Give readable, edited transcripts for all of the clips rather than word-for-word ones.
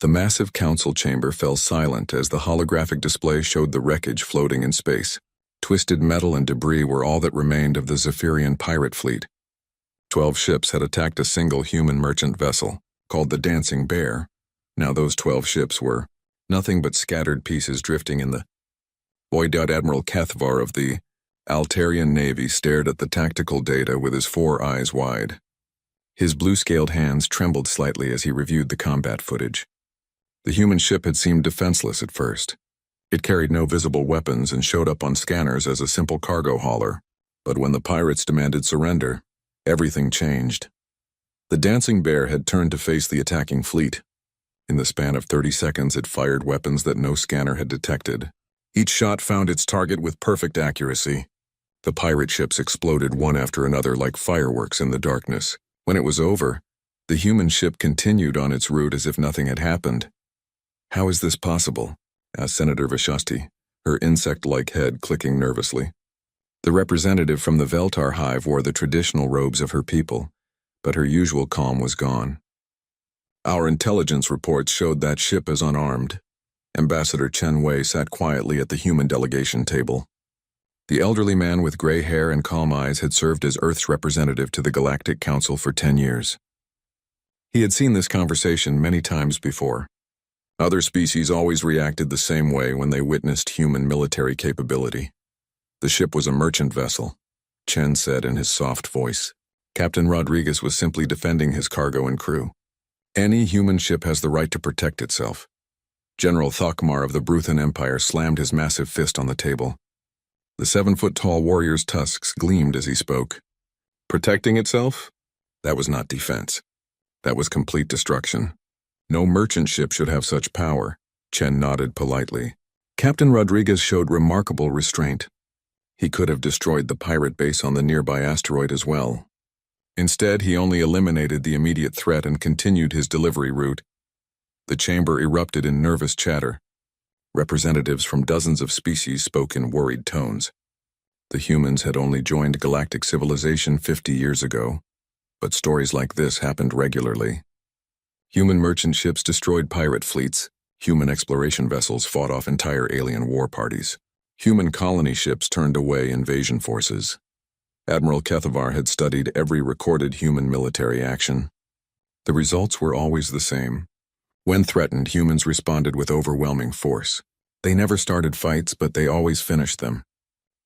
The massive council chamber fell silent as the holographic display showed the wreckage floating in space. Twisted metal and debris were all that remained of the Zephyrian pirate fleet. 12 ships had attacked a single human merchant vessel, called the Dancing Bear. Now those 12 ships were nothing but scattered pieces drifting in the void. Admiral Cathvar of the Altarian Navy stared at the tactical data with his 4 eyes wide. His blue-scaled hands trembled slightly as he reviewed the combat footage. The human ship had seemed defenseless at first. It carried no visible weapons and showed up on scanners as a simple cargo hauler. But when the pirates demanded surrender, everything changed. The Dancing Bear had turned to face the attacking fleet. In the span of 30 seconds, it fired weapons that no scanner had detected. Each shot found its target with perfect accuracy. The pirate ships exploded one after another like fireworks in the darkness. When it was over, the human ship continued on its route as if nothing had happened. "How is this possible?" asked Senator Vashasti, her insect-like head clicking nervously. The representative from the Veltar hive wore the traditional robes of her people, but her usual calm was gone. "Our intelligence reports showed that ship is unarmed." Ambassador Chen Wei sat quietly at the human delegation table. The elderly man with gray hair and calm eyes had served as Earth's representative to the Galactic Council for 10 years. He had seen this conversation many times before. Other species always reacted the same way when they witnessed human military capability. "The ship was a merchant vessel," Chen said in his soft voice. "Captain Rodriguez was simply defending his cargo and crew. Any human ship has the right to protect itself." General Thokmar of the Bruthan Empire slammed his massive fist on the table. The 7-foot-tall warrior's tusks gleamed as he spoke. Protecting itself? That was not defense. That was complete destruction. No merchant ship should have such power. Chen nodded politely. Captain Rodriguez showed remarkable restraint. He could have destroyed the pirate base on the nearby asteroid as well. Instead, he only eliminated the immediate threat and continued his delivery route. The chamber erupted in nervous chatter. Representatives from dozens of species spoke in worried tones. The humans had only joined galactic civilization 50 years ago, but stories like this happened regularly. Human merchant ships destroyed pirate fleets. Human exploration vessels fought off entire alien war parties. Human colony ships turned away invasion forces. Admiral Kethavar had studied every recorded human military action. The results were always the same. When threatened, humans responded with overwhelming force. They never started fights, but they always finished them.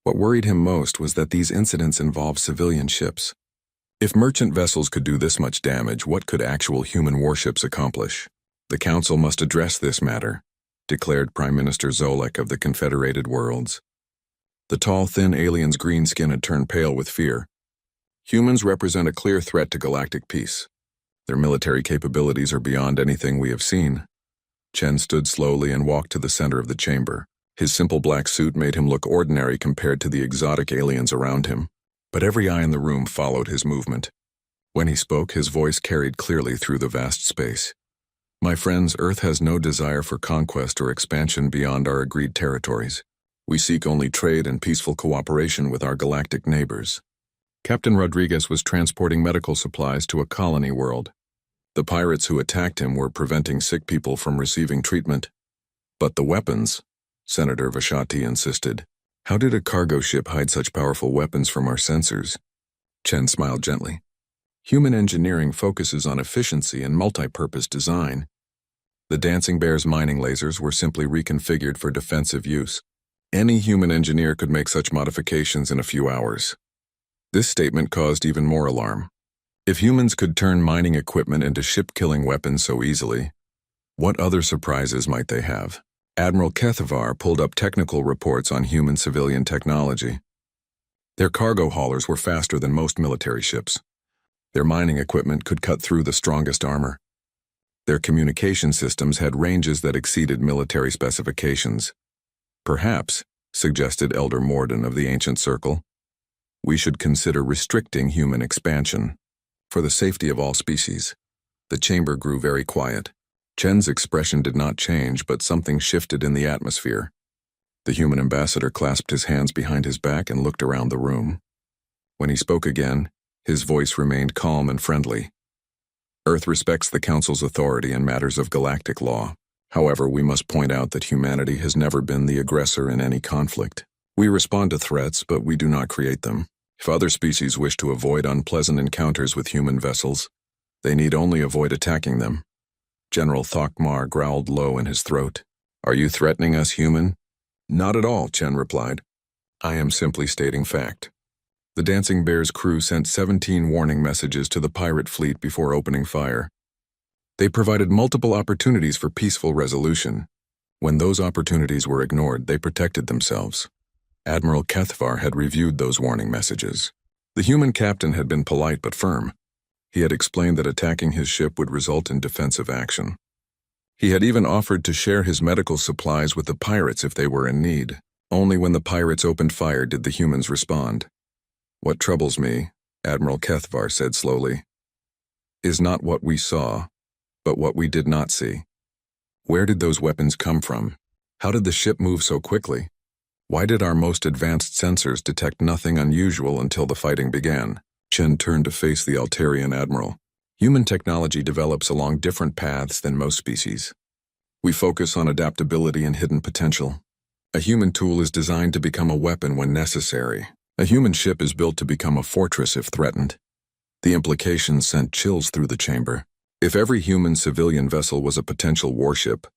What worried him most was that these incidents involved civilian ships. If merchant vessels could do this much damage, what could actual human warships accomplish? "The Council must address this matter," declared Prime Minister Zolek of the Confederated Worlds. The tall, thin alien's green skin had turned pale with fear. "Humans represent a clear threat to galactic peace. Their military capabilities are beyond anything we have seen." Chen stood slowly and walked to the center of the chamber. His simple black suit made him look ordinary compared to the exotic aliens around him, but every eye in the room followed his movement. When he spoke, his voice carried clearly through the vast space. "My friends, Earth has no desire for conquest or expansion beyond our agreed territories. We seek only trade and peaceful cooperation with our galactic neighbors." Captain Rodriguez was transporting medical supplies to a colony world. The pirates who attacked him were preventing sick people from receiving treatment. "But the weapons," Senator Vashati insisted. "How did a cargo ship hide such powerful weapons from our sensors?" Chen smiled gently. "Human engineering focuses on efficiency and multi-purpose design. The Dancing Bear's mining lasers were simply reconfigured for defensive use. Any human engineer could make such modifications in a few hours." This statement caused even more alarm. If humans could turn mining equipment into ship-killing weapons so easily, what other surprises might they have? Admiral Kethavar pulled up technical reports on human civilian technology. Their cargo haulers were faster than most military ships. Their mining equipment could cut through the strongest armor. Their communication systems had ranges that exceeded military specifications. "Perhaps," suggested Elder Morden of the Ancient Circle, "we should consider restricting human expansion for the safety of all species." The chamber grew very quiet. Chen's expression did not change, but something shifted in the atmosphere. The human ambassador clasped his hands behind his back and looked around the room. When he spoke again, his voice remained calm and friendly. Earth respects the Council's authority in matters of galactic law. However, we must point out that humanity has never been the aggressor in any conflict. We respond to threats, but we do not create them. If other species wish to avoid unpleasant encounters with human vessels, they need only avoid attacking them. General Thokmar growled low in his throat. Are you threatening us, human? Not at all, Chen replied. I am simply stating fact. The Dancing Bear's crew sent 17 warning messages to the pirate fleet before opening fire. They provided multiple opportunities for peaceful resolution. When those opportunities were ignored, they protected themselves. Admiral Kethvar had reviewed those warning messages. The human captain had been polite but firm. He had explained that attacking his ship would result in defensive action. He had even offered to share his medical supplies with the pirates if they were in need. Only when the pirates opened fire did the humans respond. What troubles me, Admiral Kethvar said slowly, is not what we saw, but what we did not see. Where did those weapons come from? How did the ship move so quickly? Why did our most advanced sensors detect nothing unusual until the fighting began? Chen turned to face the Altarian admiral. Human technology develops along different paths than most species. We focus on adaptability and hidden potential. A human tool is designed to become a weapon when necessary. A human ship is built to become a fortress if threatened. The implications sent chills through the chamber. If every human civilian vessel was a potential warship,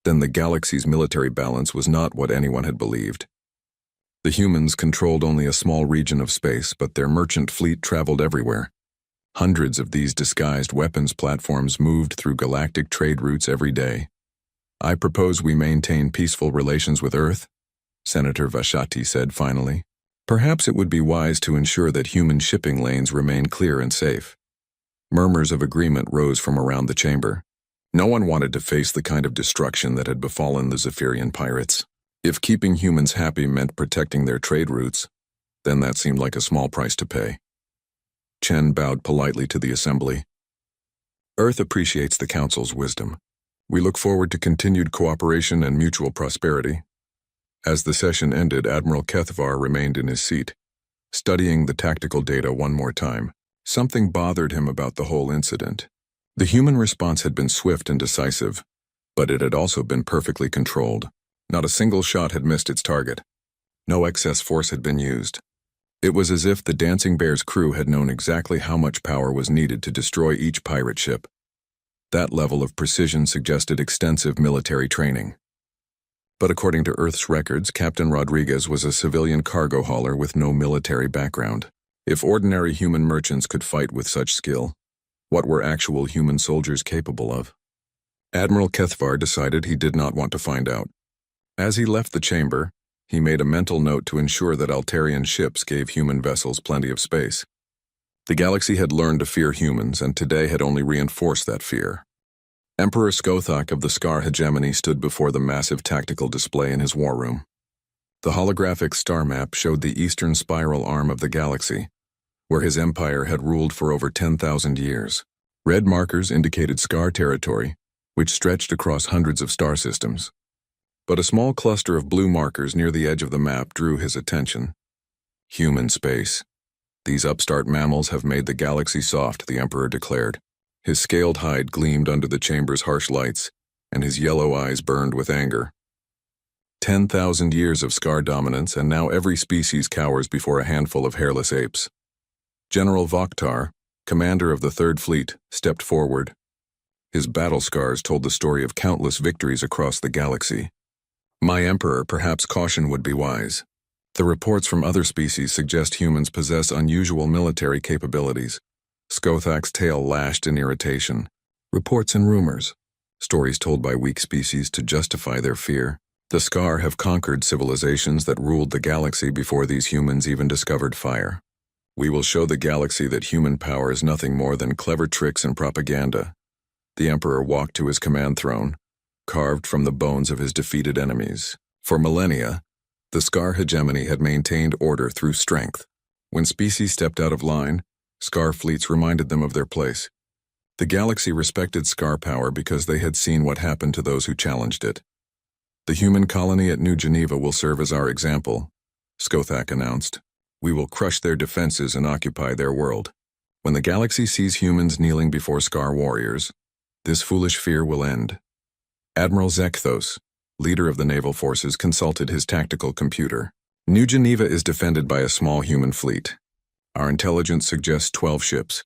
then the galaxy's military balance was not what anyone had believed. The humans controlled only a small region of space, but their merchant fleet traveled everywhere. Hundreds of these disguised weapons platforms moved through galactic trade routes every day. I propose we maintain peaceful relations with Earth, Senator Vashati said finally. Perhaps it would be wise to ensure that human shipping lanes remain clear and safe. Murmurs of agreement rose from around the chamber. No one wanted to face the kind of destruction that had befallen the Zephyrian pirates. If keeping humans happy meant protecting their trade routes, then that seemed like a small price to pay. Chen bowed politely to the assembly. Earth appreciates the Council's wisdom. We look forward to continued cooperation and mutual prosperity. As the session ended, Admiral Kethvar remained in his seat, studying the tactical data one more time. Something bothered him about the whole incident. The human response had been swift and decisive, but it had also been perfectly controlled. Not a single shot had missed its target. No excess force had been used. It was as if the Dancing Bear's crew had known exactly how much power was needed to destroy each pirate ship. That level of precision suggested extensive military training. But according to Earth's records, Captain Rodriguez was a civilian cargo hauler with no military background. If ordinary human merchants could fight with such skill, what were actual human soldiers capable of? Admiral Kethvar decided he did not want to find out. As he left the chamber, he made a mental note to ensure that Altarian ships gave human vessels plenty of space. The galaxy had learned to fear humans, and today had only reinforced that fear. Emperor Skothak of the Scar hegemony stood before the massive tactical display in his war room. The holographic star map showed the eastern spiral arm of the galaxy, where his empire had ruled for over 10,000 years. Red markers indicated Scar territory, which stretched across hundreds of star systems. But a small cluster of blue markers near the edge of the map drew his attention. Human space. These upstart mammals have made the galaxy soft, the Emperor declared. His scaled hide gleamed under the chamber's harsh lights, and his yellow eyes burned with anger. 10,000 years of Scar dominance, and now every species cowers before a handful of hairless apes. General Vokhtar, commander of the Third Fleet, stepped forward. His battle scars told the story of countless victories across the galaxy. My Emperor, perhaps caution would be wise. The reports from other species suggest humans possess unusual military capabilities. Skothak's tail lashed in irritation. Reports and rumors. Stories told by weak species to justify their fear. The Scar have conquered civilizations that ruled the galaxy before these humans even discovered fire. We will show the galaxy that human power is nothing more than clever tricks and propaganda. The Emperor walked to his command throne, carved from the bones of his defeated enemies. For millennia, the Scar hegemony had maintained order through strength. When species stepped out of line, Scar fleets reminded them of their place. The galaxy respected Scar power because they had seen what happened to those who challenged it. The human colony at New Geneva will serve as our example, Skothak announced. We will crush their defenses and occupy their world. When the galaxy sees humans kneeling before Scar warriors, this foolish fear will end. Admiral Zekthos, leader of the naval forces, consulted his tactical computer. New Geneva is defended by a small human fleet. Our intelligence suggests 12 ships,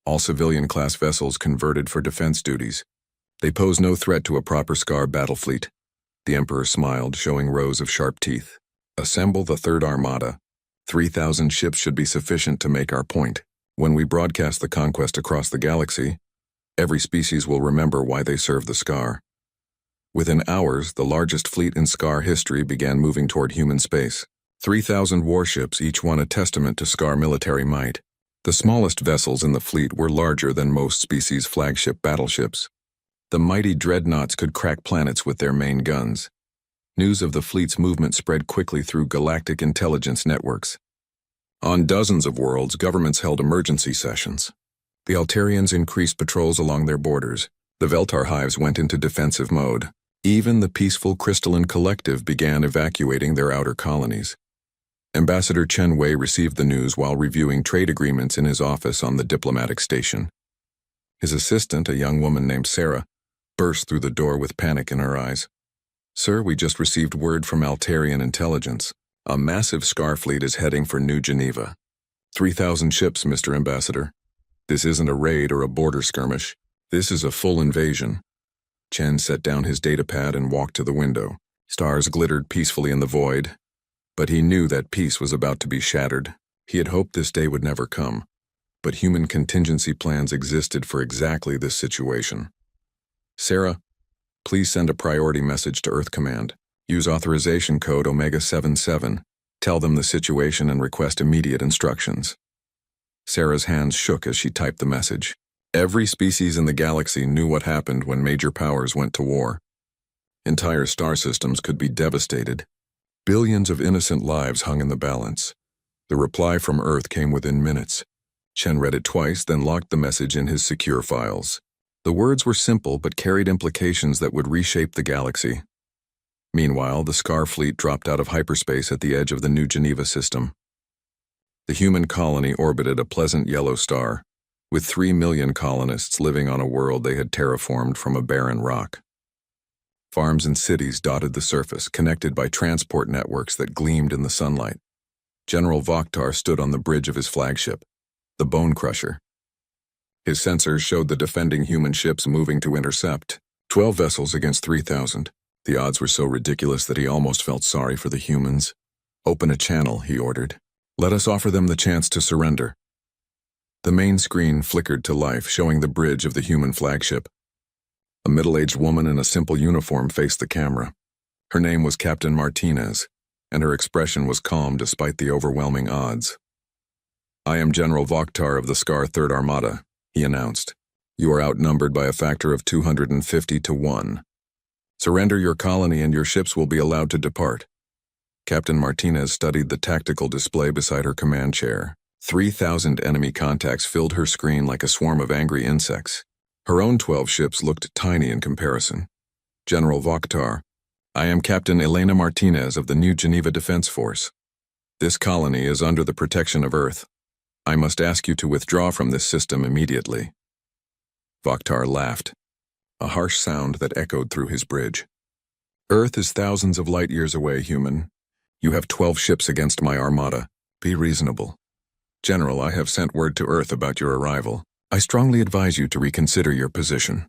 all civilian-class vessels converted for defense duties. They pose no threat to a proper Scar battle fleet. The Emperor smiled, showing rows of sharp teeth. Assemble the Third Armada. 3,000 ships should be sufficient to make our point. When we broadcast the conquest across the galaxy, every species will remember why they serve the Scar. Within hours, the largest fleet in Scar history began moving toward human space. 3,000 warships, each one a testament to Scar military might. The smallest vessels in the fleet were larger than most species' flagship battleships. The mighty dreadnoughts could crack planets with their main guns. News of the fleet's movement spread quickly through galactic intelligence networks. On dozens of worlds, governments held emergency sessions. The Altarians increased patrols along their borders. The Veltar hives went into defensive mode. Even the peaceful crystalline collective began evacuating their outer colonies. Ambassador Chen Wei received the news while reviewing trade agreements in his office on the diplomatic station. His assistant, a young woman named Sarah, burst through the door with panic in her eyes. "Sir, we just received word from Altarian intelligence. A massive Scar fleet is heading for New Geneva. 3,000 ships, Mr. Ambassador. This isn't a raid or a border skirmish. This is a full invasion." Chen set down his datapad and walked to the window. Stars glittered peacefully in the void, but he knew that peace was about to be shattered. He had hoped this day would never come, but human contingency plans existed for exactly this situation. "Sarah, please send a priority message to Earth Command. Use authorization code Omega-77. Tell them the situation and request immediate instructions." Sarah's hands shook as she typed the message. Every species in the galaxy knew what happened when major powers went to war. Entire star systems could be devastated. Billions of innocent lives hung in the balance. The reply from Earth came within minutes. Chen read it twice, then locked the message in his secure files. The words were simple but carried implications that would reshape the galaxy. Meanwhile, the Scar fleet dropped out of hyperspace at the edge of the New Geneva system. The human colony orbited a pleasant yellow star, with 3 million colonists living on a world they had terraformed from a barren rock. Farms and cities dotted the surface, connected by transport networks that gleamed in the sunlight. General Vokhtar stood on the bridge of his flagship, the Bone Crusher. His sensors showed the defending human ships moving to intercept. 12 vessels against 3,000. The odds were so ridiculous that he almost felt sorry for the humans. "Open a channel," he ordered. "Let us offer them the chance to surrender." The main screen flickered to life, showing the bridge of the human flagship. A middle-aged woman in a simple uniform faced the camera. Her name was Captain Martinez, and her expression was calm despite the overwhelming odds. "I am General Vokhtar of the Scar Third Armada," he announced. "You are outnumbered by a factor of 250 to 1. Surrender your colony and your ships will be allowed to depart." Captain Martinez studied the tactical display beside her command chair. 3,000 enemy contacts filled her screen like a swarm of angry insects. Her own 12 ships looked tiny in comparison. "General Vokhtar, I am Captain Elena Martinez of the New Geneva Defense Force. This colony is under the protection of Earth. I must ask you to withdraw from this system immediately." Vokhtar laughed, a harsh sound that echoed through his bridge. "Earth is thousands of light years away, human. You have 12 ships against my armada. Be reasonable. General, I have sent word to Earth about your arrival. I strongly advise you to reconsider your position."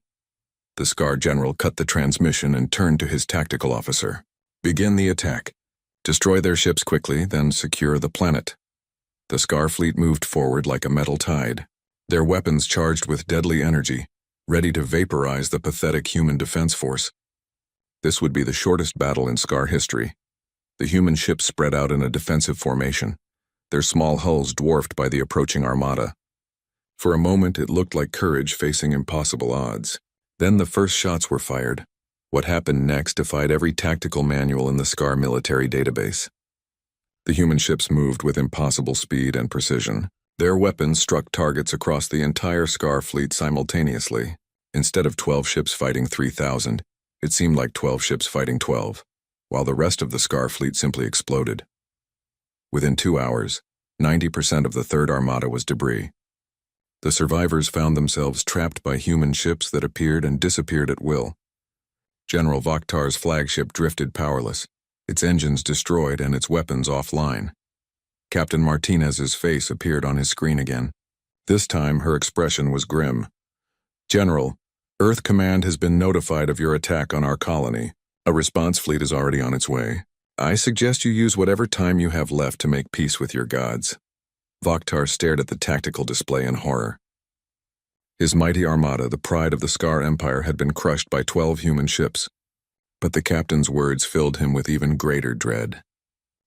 The Scar general cut the transmission and turned to his tactical officer. "Begin the attack. Destroy their ships quickly, then secure the planet." The Scar fleet moved forward like a metal tide, their weapons charged with deadly energy, ready to vaporize the pathetic human defense force. This would be the shortest battle in Scar history. The human ships spread out in a defensive formation, their small hulls dwarfed by the approaching armada. For a moment, it looked like courage facing impossible odds. Then the first shots were fired. What happened next defied every tactical manual in the Scar military database. The human ships moved with impossible speed and precision. Their weapons struck targets across the entire Scar fleet simultaneously. Instead of 12 ships fighting 3,000, it seemed like 12 ships fighting 12, while the rest of the Scar fleet simply exploded. Within 2 hours, 90% of the Third Armada was debris. The survivors found themselves trapped by human ships that appeared and disappeared at will. General Vakhtar's flagship drifted powerless, its engines destroyed and its weapons offline. Captain Martinez's face appeared on his screen again. This time her expression was grim. "General, Earth Command has been notified of your attack on our colony. A response fleet is already on its way. I suggest you use whatever time you have left to make peace with your gods." Vakhtar stared at the tactical display in horror. His mighty armada, the pride of the HFY Empire, had been crushed by 12 human ships. But the captain's words filled him with even greater dread.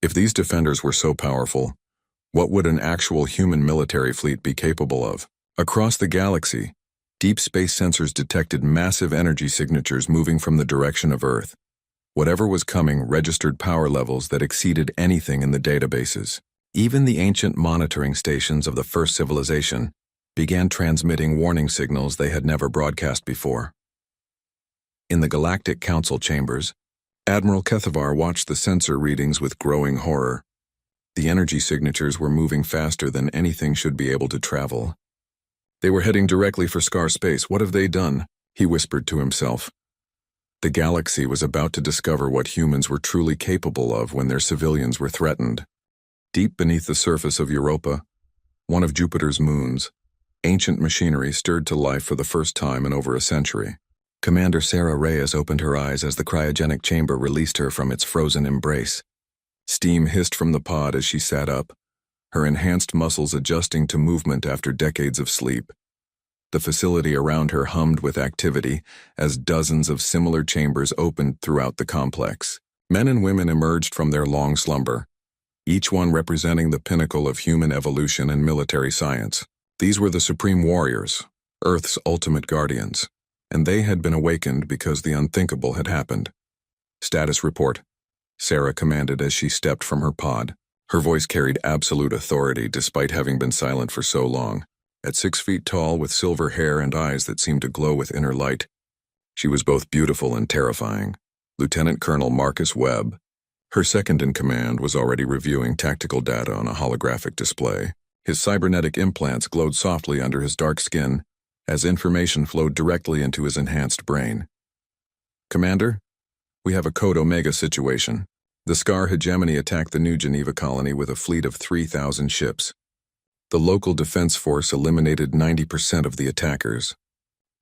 If these defenders were so powerful, what would an actual human military fleet be capable of? Across the galaxy, deep space sensors detected massive energy signatures moving from the direction of Earth. Whatever was coming registered power levels that exceeded anything in the databases. Even the ancient monitoring stations of the first civilization began transmitting warning signals they had never broadcast before. In the Galactic Council chambers, Admiral Kethavar watched the sensor readings with growing horror. The energy signatures were moving faster than anything should be able to travel. They were heading directly for Scar space. What have they done? He whispered to himself. The galaxy was about to discover what humans were truly capable of when their civilians were threatened. Deep beneath the surface of Europa, one of Jupiter's moons, ancient machinery stirred to life for the first time in over a century. Commander Sarah Reyes opened her eyes as the cryogenic chamber released her from its frozen embrace. Steam hissed from the pod as she sat up, her enhanced muscles adjusting to movement after decades of sleep. The facility around her hummed with activity as dozens of similar chambers opened throughout the complex. Men and women emerged from their long slumber, each one representing the pinnacle of human evolution and military science. These were the Supreme Warriors, Earth's ultimate guardians, and they had been awakened because the unthinkable had happened. "Status report," Sarah commanded as she stepped from her pod. Her voice carried absolute authority despite having been silent for so long. At 6 feet tall, with silver hair and eyes that seemed to glow with inner light, she was both beautiful and terrifying. Lieutenant Colonel Marcus Webb, her second-in-command, was already reviewing tactical data on a holographic display. His cybernetic implants glowed softly under his dark skin as information flowed directly into his enhanced brain. "Commander, we have a Code Omega situation. The Scar hegemony attacked the New Geneva colony with a fleet of 3,000 ships. The local defense force eliminated 90% of the attackers.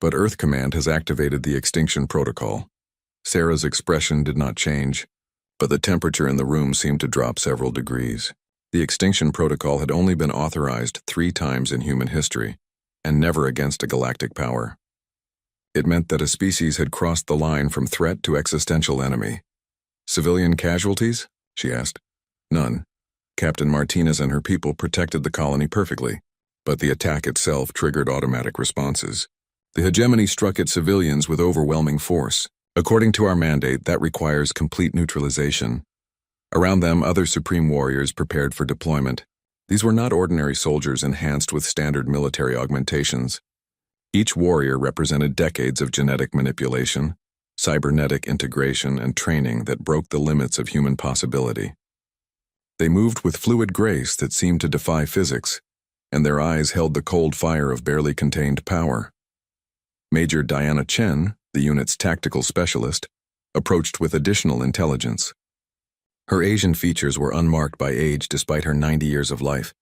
But Earth Command has activated the extinction protocol." Sarah's expression did not change, but the temperature in the room seemed to drop several degrees. The extinction protocol had only been authorized 3 times in human history, and never against a galactic power. It meant that a species had crossed the line from threat to existential enemy. "Civilian casualties?" she asked. "None. Captain Martinez and her people protected the colony perfectly, but the attack itself triggered automatic responses. The hegemony struck at civilians with overwhelming force. According to our mandate, that requires complete neutralization. Around them, other Supreme Warriors prepared for deployment. These were not ordinary soldiers enhanced with standard military augmentations. Each warrior represented decades of genetic manipulation, cybernetic integration, and training that broke the limits of human possibility. They moved with fluid grace that seemed to defy physics, and their eyes held the cold fire of barely contained power. Major Diana Chen, the unit's tactical specialist, approached with additional intelligence. Her Asian features were unmarked by age despite her 90 years of life,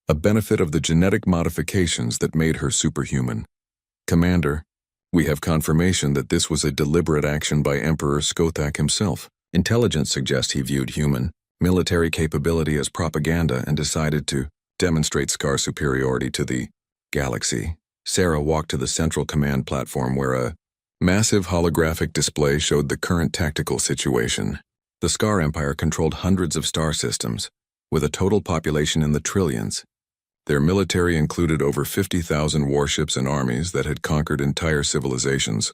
a benefit of the genetic modifications that made her superhuman. "Commander, we have confirmation that this was a deliberate action by Emperor Skothak himself. Intelligence suggests he viewed human military capability as propaganda and decided to demonstrate Scar superiority to the galaxy." Sarah walked to the central command platform where a massive holographic display showed the current tactical situation. The HFY Empire controlled hundreds of star systems, with a total population in the trillions. Their military included over 50,000 warships and armies that had conquered entire civilizations.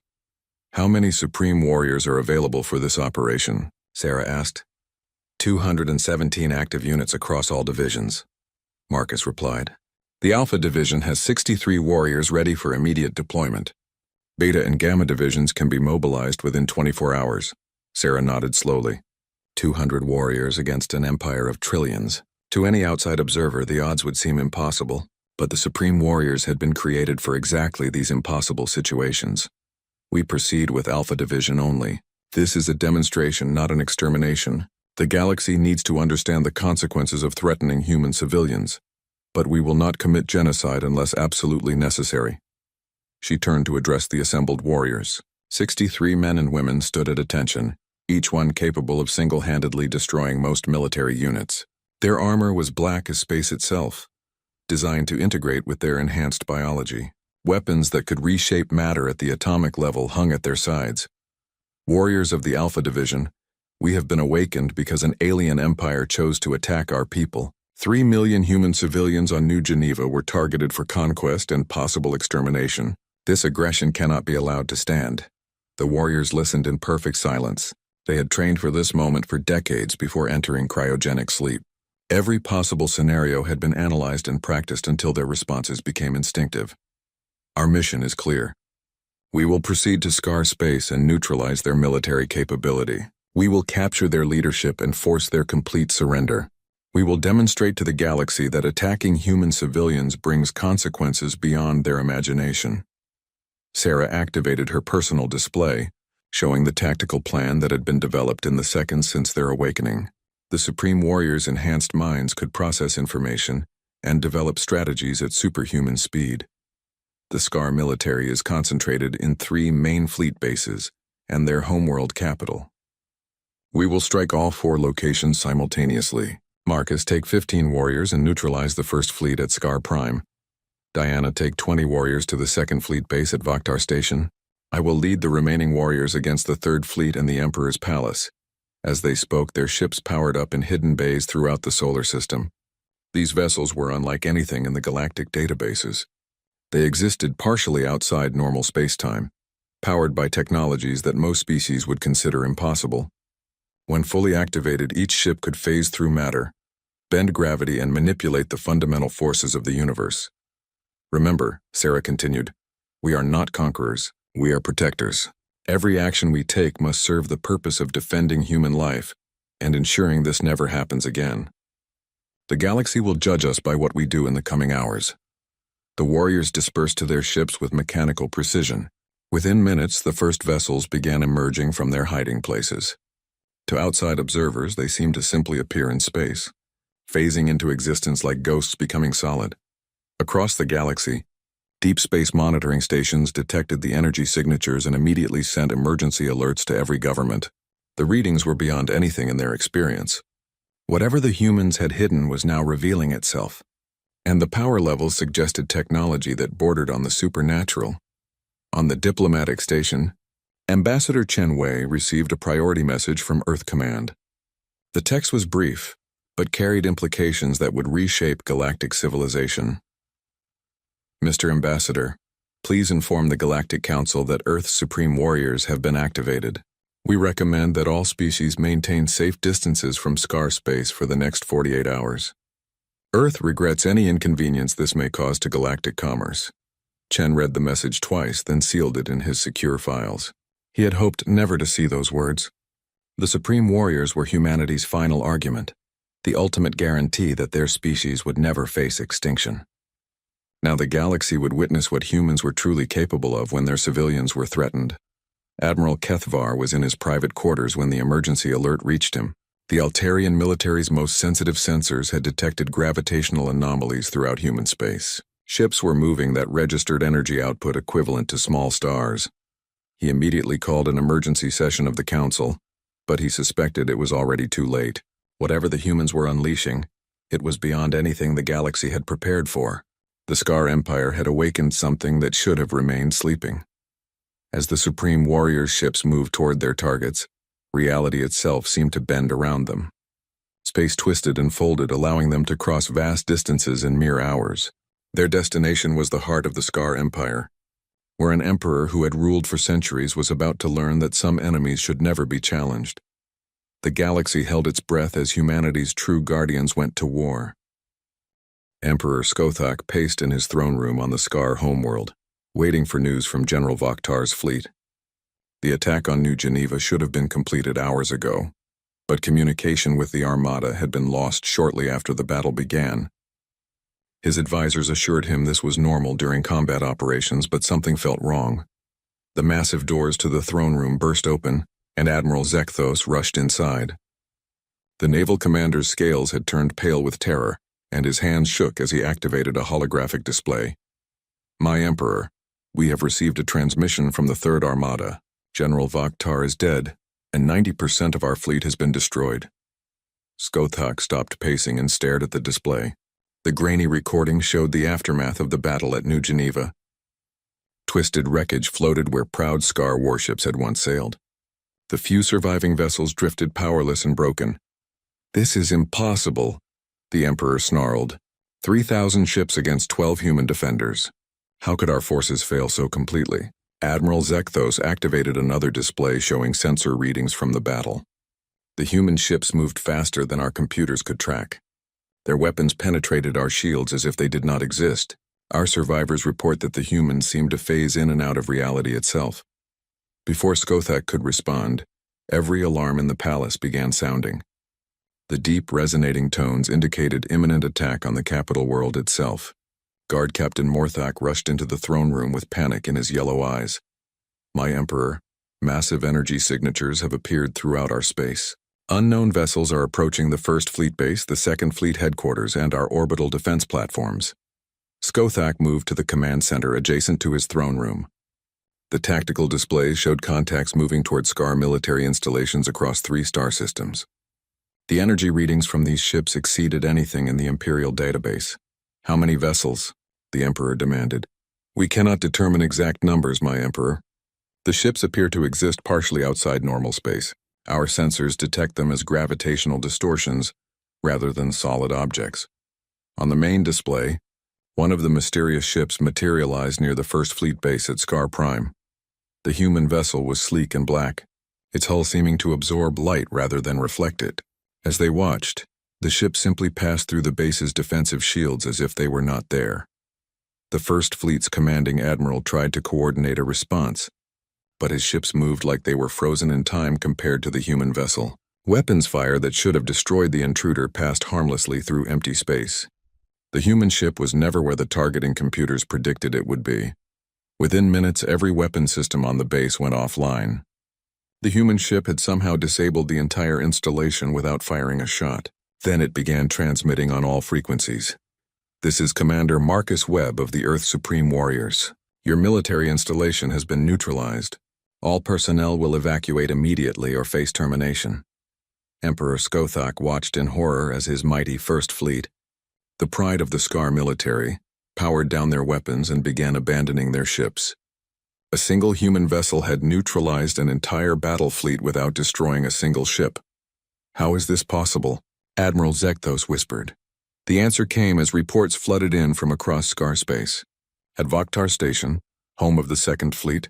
"How many Supreme Warriors are available for this operation?" Sarah asked. 217 active units across all divisions," Marcus replied. "The Alpha Division has 63 warriors ready for immediate deployment. Beta and Gamma divisions can be mobilized within 24 hours. Sarah nodded slowly. 200 warriors against an empire of trillions. To any outside observer, the odds would seem impossible. But the Supreme Warriors had been created for exactly these impossible situations. We proceed with Alpha Division only. This is a demonstration, not an extermination. The galaxy needs to understand the consequences of threatening human civilians. But we will not commit genocide unless absolutely necessary. She turned to address the assembled warriors. 63 men and women stood at attention, each one capable of single-handedly destroying most military units. Their armor was black as space itself, designed to integrate with their enhanced biology. Weapons that could reshape matter at the atomic level hung at their sides. Warriors of the Alpha Division, we have been awakened because an alien empire chose to attack our people. 3 million human civilians on New Geneva were targeted for conquest and possible extermination. This aggression cannot be allowed to stand. The warriors listened in perfect silence. They had trained for this moment for decades before entering cryogenic sleep. Every possible scenario had been analyzed and practiced until their responses became instinctive. Our mission is clear. We will proceed to scar space and neutralize their military capability. We will capture their leadership and force their complete surrender. We will demonstrate to the galaxy that attacking human civilians brings consequences beyond their imagination. Sarah activated her personal display, showing the tactical plan that had been developed in the seconds since their awakening. The Supreme Warriors' enhanced minds could process information and develop strategies at superhuman speed. The Scar military is concentrated in 3 main fleet bases and their homeworld capital. We will strike all 4 locations simultaneously. Marcus, take 15 warriors and neutralize the first fleet at Scar Prime. Diana, take 20 warriors to the second fleet base at Vaktar Station. I will lead the remaining warriors against the third fleet and the Emperor's palace. As they spoke, their ships powered up in hidden bays throughout the solar system. These vessels were unlike anything in the galactic databases. They existed partially outside normal space-time, powered by technologies that most species would consider impossible. When fully activated, each ship could phase through matter, bend gravity, and manipulate the fundamental forces of the universe. Remember, Sarah continued, we are not conquerors, we are protectors. Every action we take must serve the purpose of defending human life and ensuring this never happens again. The galaxy will judge us by what we do in the coming hours. The warriors dispersed to their ships with mechanical precision. Within minutes, the first vessels began emerging from their hiding places. To outside observers, they seemed to simply appear in space, phasing into existence like ghosts becoming solid. Across the galaxy, deep space monitoring stations detected the energy signatures and immediately sent emergency alerts to every government. The readings were beyond anything in their experience. Whatever the humans had hidden was now revealing itself, and the power levels suggested technology that bordered on the supernatural. On the diplomatic station, Ambassador Chen Wei received a priority message from Earth Command. The text was brief, but carried implications that would reshape galactic civilization. Mr. Ambassador, please inform the Galactic Council that Earth's Supreme Warriors have been activated. We recommend that all species maintain safe distances from Scar space for the next 48 hours. Earth regrets any inconvenience this may cause to galactic commerce. Chen read the message twice, then sealed it in his secure files. He had hoped never to see those words. The Supreme Warriors were humanity's final argument, the ultimate guarantee that their species would never face extinction. Now the galaxy would witness what humans were truly capable of when their civilians were threatened. Admiral Kethvar was in his private quarters when the emergency alert reached him. The Altarian military's most sensitive sensors had detected gravitational anomalies throughout human space. Ships were moving that registered energy output equivalent to small stars. He immediately called an emergency session of the council, but he suspected it was already too late. Whatever the humans were unleashing, it was beyond anything the galaxy had prepared for. The Scar Empire had awakened something that should have remained sleeping. As the Supreme Warriors' ships moved toward their targets, reality itself seemed to bend around them. Space twisted and folded, allowing them to cross vast distances in mere hours. Their destination was the heart of the Scar Empire, where an emperor who had ruled for centuries was about to learn that some enemies should never be challenged. The galaxy held its breath as humanity's true guardians went to war. Emperor Skothak paced in his throne room on the Scar homeworld, waiting for news from General Vaktar's fleet. The attack on New Geneva should have been completed hours ago, but communication with the Armada had been lost shortly after the battle began. His advisors assured him this was normal during combat operations, but something felt wrong. The massive doors to the throne room burst open, and Admiral Zekthos rushed inside. The naval commander's scales had turned pale with terror, and his hands shook as he activated a holographic display. "My Emperor, we have received a transmission from the Third Armada. General Vaktar is dead, and 90% of our fleet has been destroyed." Skothak stopped pacing and stared at the display. The grainy recording showed the aftermath of the battle at New Geneva. Twisted wreckage floated where proud Scar warships had once sailed. The few surviving vessels drifted powerless and broken. "This is impossible," the Emperor snarled. 3,000 ships against 12 human defenders. How could our forces fail so completely? Admiral Zekthos activated another display showing sensor readings from the battle. The human ships moved faster than our computers could track. Their weapons penetrated our shields as if they did not exist. Our survivors report that the humans seemed to phase in and out of reality itself. Before Skothak could respond, every alarm in the palace began sounding. The deep, resonating tones indicated imminent attack on the capital world itself. Guard Captain Morthak rushed into the throne room with panic in his yellow eyes. "My Emperor, massive energy signatures have appeared throughout our space. Unknown vessels are approaching the 1st Fleet Base, the 2nd Fleet Headquarters, and our orbital defense platforms." Skothak moved to the command center adjacent to his throne room. The tactical displays showed contacts moving toward Scar military installations across 3 star systems. The energy readings from these ships exceeded anything in the Imperial database. "How many vessels?" the Emperor demanded. "We cannot determine exact numbers, my Emperor. The ships appear to exist partially outside normal space. Our sensors detect them as gravitational distortions rather than solid objects." On the main display, one of the mysterious ships materialized near the 1st Fleet Base at Scar Prime. The human vessel was sleek and black, its hull seeming to absorb light rather than reflect it. As they watched, the ship simply passed through the base's defensive shields as if they were not there. The 1st Fleet's commanding admiral tried to coordinate a response, but his ships moved like they were frozen in time compared to the human vessel. Weapons fire that should have destroyed the intruder passed harmlessly through empty space. The human ship was never where the targeting computers predicted it would be. Within minutes, every weapon system on the base went offline. The human ship had somehow disabled the entire installation without firing a shot. Then it began transmitting on all frequencies. "This is Commander Marcus Webb of the Earth's Supreme Warriors. Your military installation has been neutralized. All personnel will evacuate immediately or face termination." Emperor Skothak watched in horror as his mighty 1st Fleet, the pride of the Scar military, powered down their weapons and began abandoning their ships. A single human vessel had neutralized an entire battle fleet without destroying a single ship. "How is this possible?" Admiral Zekthos whispered. The answer came as reports flooded in from across Scar space. At Vaktar Station, home of the 2nd Fleet,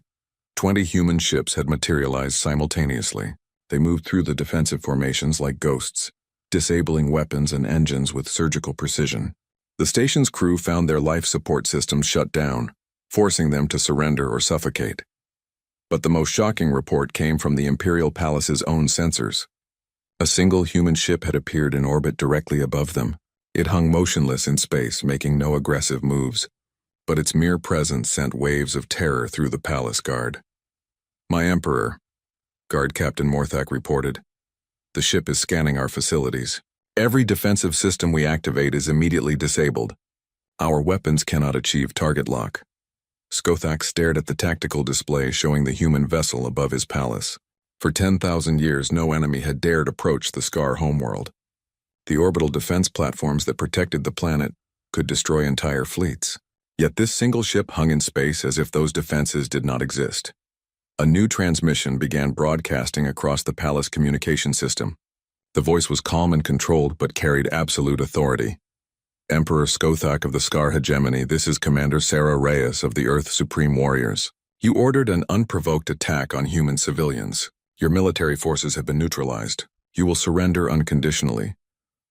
20 human ships had materialized simultaneously. They moved through the defensive formations like ghosts, disabling weapons and engines with surgical precision. The station's crew found their life support systems shut down, forcing them to surrender or suffocate. But the most shocking report came from the Imperial Palace's own sensors. A single human ship had appeared in orbit directly above them. It hung motionless in space, making no aggressive moves, but its mere presence sent waves of terror through the palace guard. "My Emperor," Guard Captain Morthak reported, "the ship is scanning our facilities. Every defensive system we activate is immediately disabled. Our weapons cannot achieve target lock." Skothak stared at the tactical display showing the human vessel above his palace. For 10,000 years, no enemy had dared approach the Scar homeworld. The orbital defense platforms that protected the planet could destroy entire fleets. Yet this single ship hung in space as if those defenses did not exist. A new transmission began broadcasting across the palace communication system. The voice was calm and controlled, but carried absolute authority. "Emperor Skothak of the Scar Hegemony, this is Commander Sarah Reyes of the Earth's Supreme Warriors. You ordered an unprovoked attack on human civilians. Your military forces have been neutralized. You will surrender unconditionally,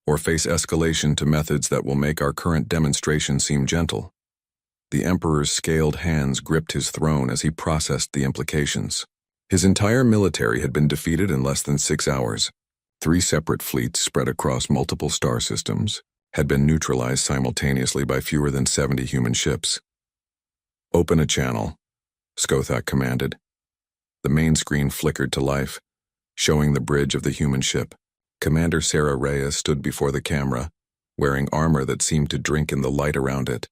or face escalation to methods that will make our current demonstration seem gentle." The Emperor's scaled hands gripped his throne as he processed the implications. His entire military had been defeated in less than 6 hours. 3 separate fleets spread across multiple star systems. had been neutralized simultaneously by fewer than 70 human ships. "Open a channel," Skothak commanded. The main screen flickered to life, showing the bridge of the human ship. Commander Sarah Reyes stood before the camera, wearing armor that seemed to drink in the light around it.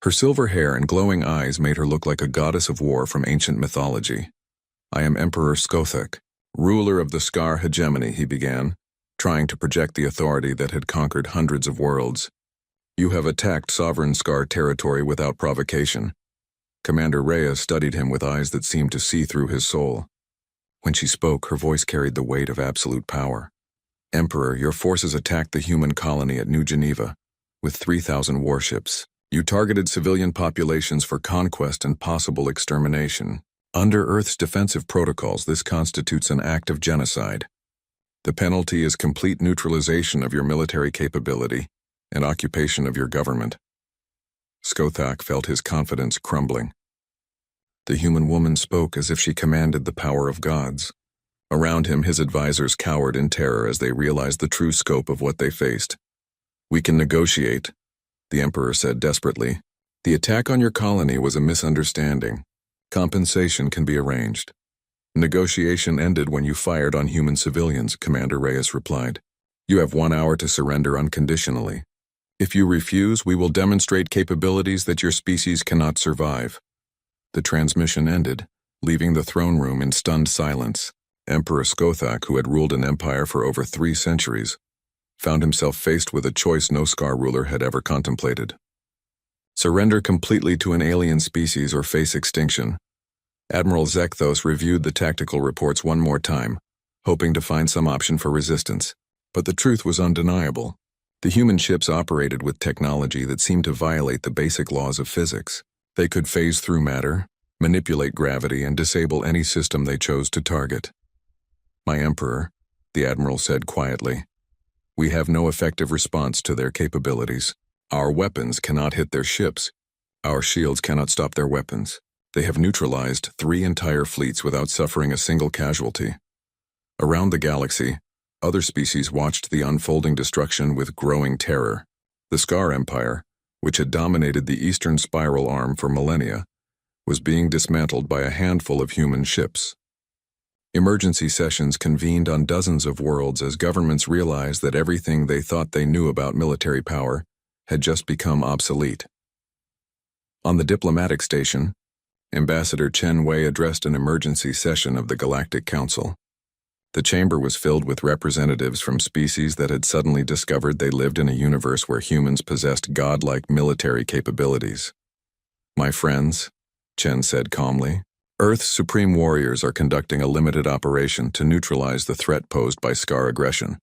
Her silver hair and glowing eyes made her look like a goddess of war from ancient mythology. "I am Emperor Skothak, ruler of the Scar hegemony," he began, trying to project the authority that had conquered hundreds of worlds. "You have attacked sovereign Scar territory without provocation." Commander Reyes studied him with eyes that seemed to see through his soul. When she spoke, her voice carried the weight of absolute power. "Emperor, your forces attacked the human colony at New Geneva with 3,000 warships. You targeted civilian populations for conquest and possible extermination. Under Earth's defensive protocols, this constitutes an act of genocide. The penalty is complete neutralization of your military capability and occupation of your government." Skothak felt his confidence crumbling. The human woman spoke as if she commanded the power of gods. Around him, his advisors cowered in terror as they realized the true scope of what they faced. "We can negotiate," the Emperor said desperately. "The attack on your colony was a misunderstanding. Compensation can be arranged." "Negotiation ended when you fired on human civilians," Commander Reyes replied. "You have 1 hour to surrender unconditionally. If you refuse, we will demonstrate capabilities that your species cannot survive." The transmission ended, leaving the throne room in stunned silence. Emperor Skothak, who had ruled an empire for over 3 centuries, found himself faced with a choice no Scar ruler had ever contemplated. Surrender completely to an alien species or face extinction. Admiral Zekthos reviewed the tactical reports one more time, hoping to find some option for resistance. But the truth was undeniable. The human ships operated with technology that seemed to violate the basic laws of physics. They could phase through matter, manipulate gravity, and disable any system they chose to target. "My Emperor," the Admiral said quietly, "we have no effective response to their capabilities. Our weapons cannot hit their ships. Our shields cannot stop their weapons. They have neutralized 3 entire fleets without suffering a single casualty." Around the galaxy, other species watched the unfolding destruction with growing terror. The Scar Empire, which had dominated the eastern spiral arm for millennia, was being dismantled by a handful of human ships. Emergency sessions convened on dozens of worlds as governments realized that everything they thought they knew about military power had just become obsolete. On the diplomatic station, Ambassador Chen Wei addressed an emergency session of the Galactic Council. The chamber was filled with representatives from species that had suddenly discovered they lived in a universe where humans possessed godlike military capabilities. "My friends," Chen said calmly, "Earth's supreme warriors are conducting a limited operation to neutralize the threat posed by Scar aggression.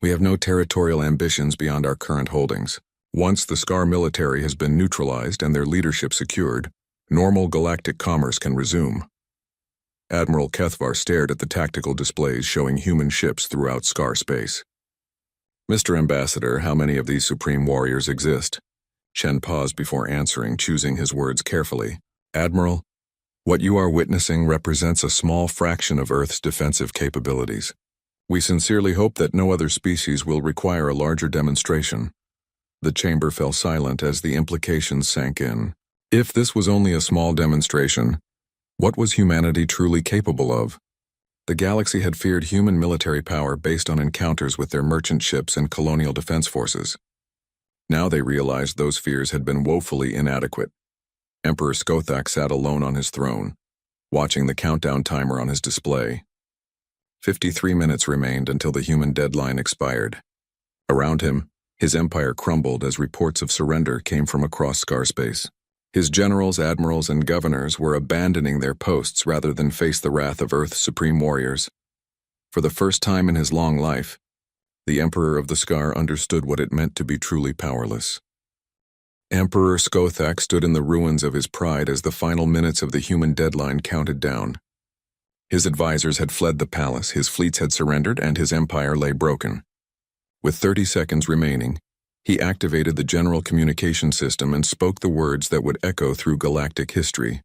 We have no territorial ambitions beyond our current holdings. Once the Scar military has been neutralized and their leadership secured, normal galactic commerce can resume." Admiral Kethvar stared at the tactical displays showing human ships throughout Scar space. "Mr. Ambassador, how many of these supreme warriors exist?" Chen paused before answering, choosing his words carefully. "Admiral, what you are witnessing represents a small fraction of Earth's defensive capabilities. We sincerely hope that no other species will require a larger demonstration." The chamber fell silent as the implications sank in. If this was only a small demonstration, what was humanity truly capable of? The galaxy had feared human military power based on encounters with their merchant ships and colonial defense forces. Now they realized those fears had been woefully inadequate. Emperor Skothak sat alone on his throne, watching the countdown timer on his display. 53 minutes remained until the human deadline expired. Around him, his empire crumbled as reports of surrender came from across Scar space. His generals, admirals, and governors were abandoning their posts rather than face the wrath of Earth's supreme warriors. For the first time in his long life, the Emperor of the Scar understood what it meant to be truly powerless. Emperor Skothak stood in the ruins of his pride as the final minutes of the human deadline counted down. His advisors had fled the palace, his fleets had surrendered, and his empire lay broken. With 30 seconds remaining, he activated the general communication system and spoke the words that would echo through galactic history.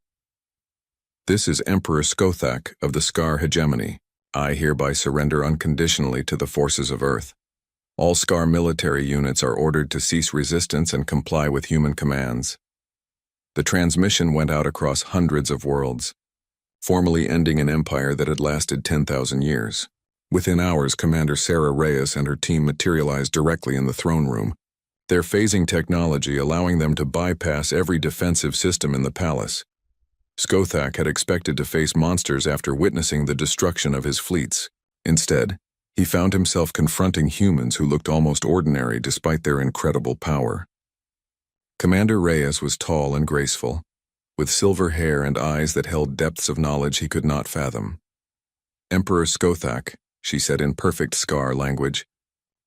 "This is Emperor Skothak of the Scar hegemony. I hereby surrender unconditionally to the forces of Earth. All SCAR military units are ordered to cease resistance and comply with human commands. The transmission went out across hundreds of worlds, formally ending an empire that had lasted 10,000 years. Within hours, Commander Sarah Reyes and her team materialized directly in the throne room, their phasing technology allowing them to bypass every defensive system in the palace. Skothak had expected to face monsters after witnessing the destruction of his fleets. Instead, he found himself confronting humans who looked almost ordinary despite their incredible power. Commander Reyes was tall and graceful, with silver hair and eyes that held depths of knowledge he could not fathom. "Emperor Skothak," she said in perfect SCAR language,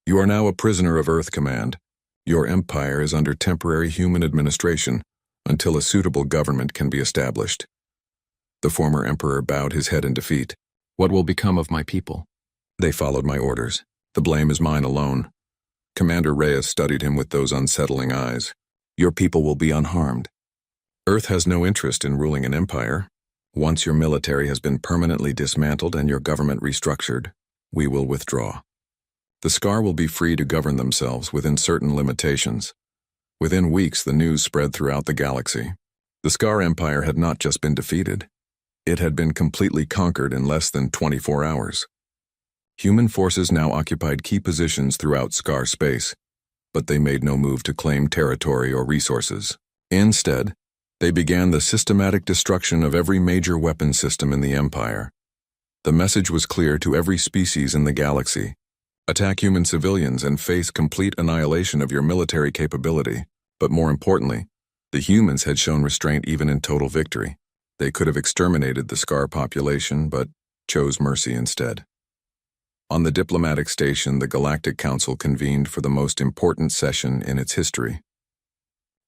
"you are now a prisoner of Earth Command. Your empire is under temporary human administration until a suitable government can be established." The former emperor bowed his head in defeat. "What will become of my people?" "They followed my orders. The blame is mine alone." Commander Reyes studied him with those unsettling eyes. "Your people will be unharmed. Earth has no interest in ruling an empire. Once your military has been permanently dismantled and your government restructured, we will withdraw. The SCAR will be free to govern themselves within certain limitations." Within weeks, the news spread throughout the galaxy. The SCAR Empire had not just been defeated. It had been completely conquered in less than 24 hours. Human forces now occupied key positions throughout SCAR space, but they made no move to claim territory or resources. Instead, they began the systematic destruction of every major weapon system in the Empire. The message was clear to every species in the galaxy: attack human civilians and face complete annihilation of your military capability. But more importantly, the humans had shown restraint even in total victory. They could have exterminated the SCAR population, but chose mercy instead. On the diplomatic station, the Galactic Council convened for the most important session in its history.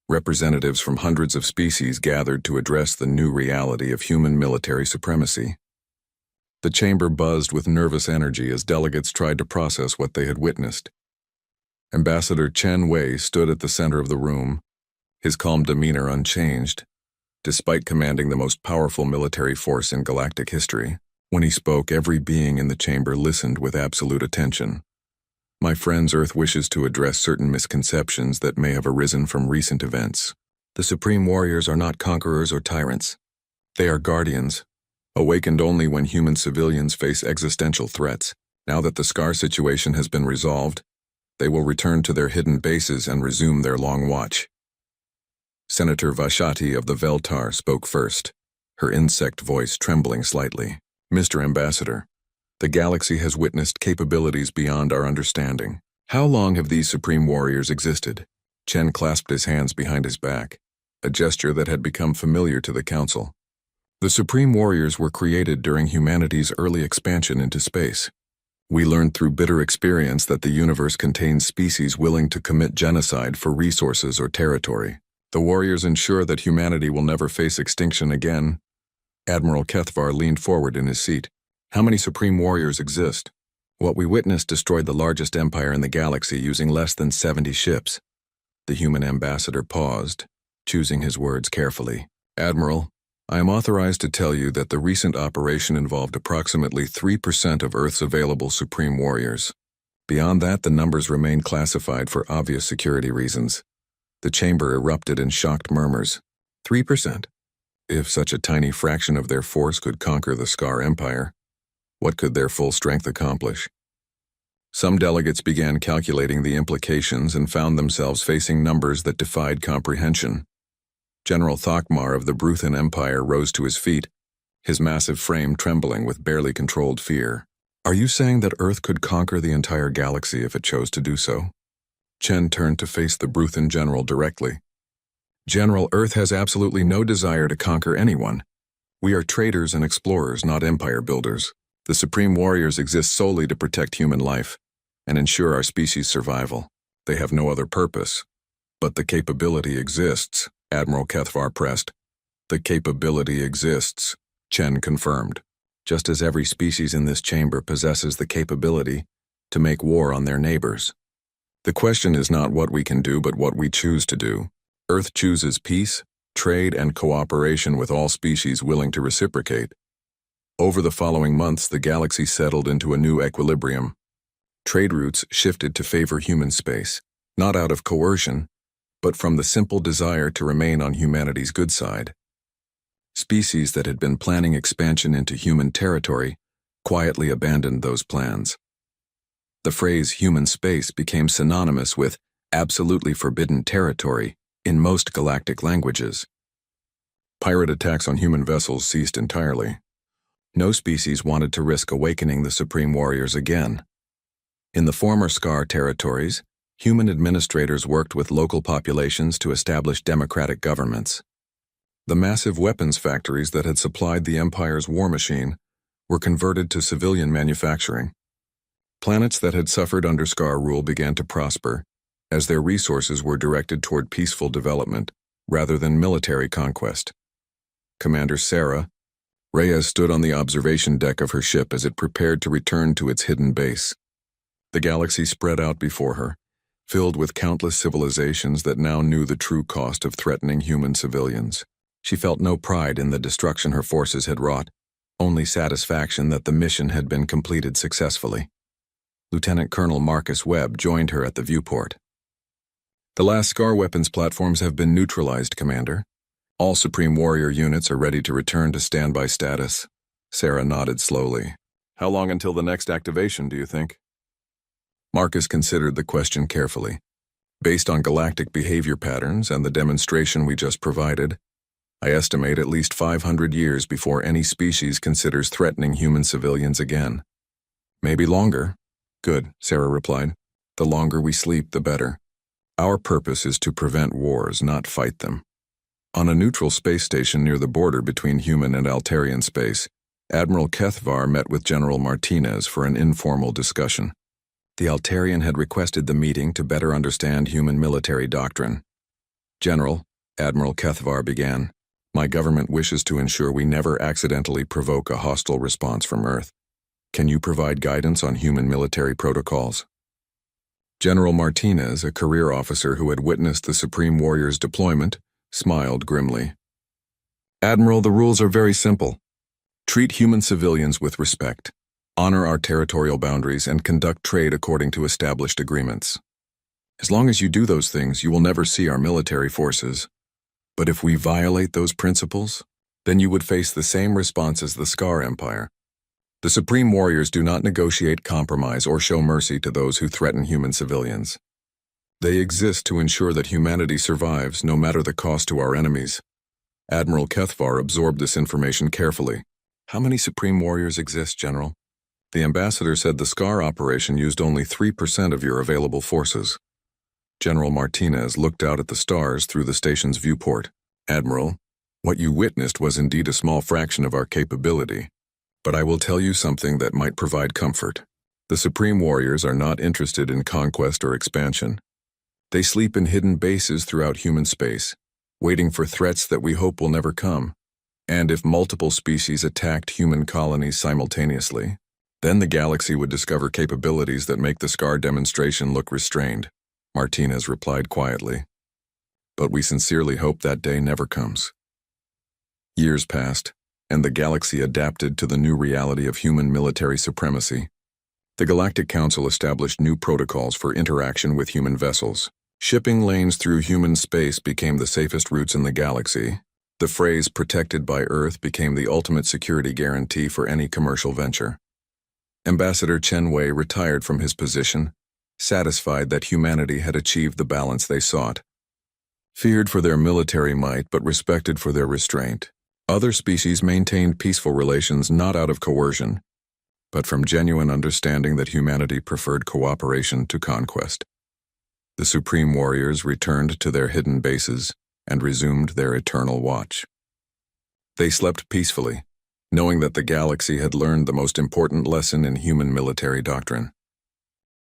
Representatives from hundreds of species gathered to address the new reality of human military supremacy. The chamber buzzed with nervous energy as delegates tried to process what they had witnessed. Ambassador Chen Wei stood at the center of the room, his calm demeanor unchanged, despite commanding the most powerful military force in galactic history. When he spoke, every being in the chamber listened with absolute attention. "My friends, Earth wishes to address certain misconceptions that may have arisen from recent events. The Supreme Warriors are not conquerors or tyrants. They are guardians, awakened only when human civilians face existential threats. Now that the SCAR situation has been resolved, they will return to their hidden bases and resume their long watch." Senator Vashati of the Veltar spoke first, her insect voice trembling slightly. "Mr. Ambassador, the galaxy has witnessed capabilities beyond our understanding. How long have these Supreme Warriors existed?" Chen clasped his hands behind his back, a gesture that had become familiar to the Council. "The Supreme Warriors were created during humanity's early expansion into space. We learned through bitter experience that the universe contains species willing to commit genocide for resources or territory. The warriors ensure that humanity will never face extinction again." Admiral Kethvar leaned forward in his seat. "How many Supreme Warriors exist?" "What we witnessed destroyed the largest empire in the galaxy using less than 70 ships." The human ambassador paused, choosing his words carefully. "Admiral, I am authorized to tell you that the recent operation involved approximately 3% of Earth's available Supreme Warriors. Beyond that, the numbers remain classified for obvious security reasons." The chamber erupted in shocked murmurs. 3%? If such a tiny fraction of their force could conquer the SCAR Empire, what could their full strength accomplish? Some delegates began calculating the implications and found themselves facing numbers that defied comprehension. General Thokmar of the Bruthan Empire rose to his feet, his massive frame trembling with barely controlled fear. "Are you saying that Earth could conquer the entire galaxy if it chose to do so?" Chen turned to face the Bruthan general directly. "General, Earth has absolutely no desire to conquer anyone. We are traders and explorers, not empire builders. The Supreme Warriors exist solely to protect human life and ensure our species' survival. They have no other purpose. But the capability exists," Admiral Kethvar pressed. "The capability exists," Chen confirmed. "Just as every species in this chamber possesses the capability to make war on their neighbors. The question is not what we can do, but what we choose to do. Earth chooses peace, trade, and cooperation with all species willing to reciprocate." Over the following months, the galaxy settled into a new equilibrium. Trade routes shifted to favor human space, not out of coercion, but from the simple desire to remain on humanity's good side. Species that had been planning expansion into human territory quietly abandoned those plans. The phrase human space became synonymous with absolutely forbidden territory in most galactic languages. Pirate attacks on human vessels ceased entirely. No species wanted to risk awakening the Supreme Warriors again. In the former Scar territories, human administrators worked with local populations to establish democratic governments. The massive weapons factories that had supplied the Empire's war machine were converted to civilian manufacturing. Planets that had suffered under Scar rule began to prosper, as their resources were directed toward peaceful development rather than military conquest. Commander Sarah Reyes stood on the observation deck of her ship as it prepared to return to its hidden base. The galaxy spread out before her, filled with countless civilizations that now knew the true cost of threatening human civilians. She felt no pride in the destruction her forces had wrought, only satisfaction that the mission had been completed successfully. Lieutenant Colonel Marcus Webb joined her at the viewport. "The last Scar weapons platforms have been neutralized, Commander. All Supreme Warrior units are ready to return to standby status." Sarah nodded slowly. "How long until the next activation, do you think?" Marcus considered the question carefully. "Based on galactic behavior patterns and the demonstration we just provided, I estimate at least 500 years before any species considers threatening human civilians again." "Maybe longer." "Good," Sarah replied. "The longer we sleep, the better. Our purpose is to prevent wars, not fight them." On a neutral space station near the border between human and Altarian space, Admiral Kethvar met with General Martinez for an informal discussion. The Altarian had requested the meeting to better understand human military doctrine. "General," Admiral Kethvar began, "my government wishes to ensure we never accidentally provoke a hostile response from Earth. Can you provide guidance on human military protocols?" General Martinez, a career officer who had witnessed the Supreme Warrior's deployment, smiled grimly. "Admiral, the rules are very simple. Treat human civilians with respect, honor our territorial boundaries, and conduct trade according to established agreements. As long as you do those things, you will never see our military forces. But if we violate those principles, then you would face the same response as the Scar Empire. The Supreme Warriors do not negotiate compromise or show mercy to those who threaten human civilians. They exist to ensure that humanity survives no matter the cost to our enemies." Admiral Kethvar absorbed this information carefully. "How many Supreme Warriors exist, General?" The ambassador said the Scar operation used only 3% of your available forces. General Martinez looked out at the stars through the station's viewport. "Admiral, what you witnessed was indeed a small fraction of our capability. But I will tell you something that might provide comfort. The Supreme Warriors are not interested in conquest or expansion. They sleep in hidden bases throughout human space, waiting for threats that we hope will never come. And if multiple species attacked human colonies simultaneously, then the galaxy would discover capabilities that make the Scar demonstration look restrained," Martinez replied quietly. "But we sincerely hope that day never comes." Years passed, and the galaxy adapted to the new reality of human military supremacy. The Galactic Council established new protocols for interaction with human vessels. Shipping lanes through human space became the safest routes in the galaxy. The phrase "protected by Earth" became the ultimate security guarantee for any commercial venture. Ambassador Chen Wei retired from his position, satisfied that humanity had achieved the balance they sought. Feared for their military might but respected for their restraint, other species maintained peaceful relations not out of coercion, but from genuine understanding that humanity preferred cooperation to conquest. The Supreme Warriors returned to their hidden bases and resumed their eternal watch. They slept peacefully, knowing that the galaxy had learned the most important lesson in human military doctrine.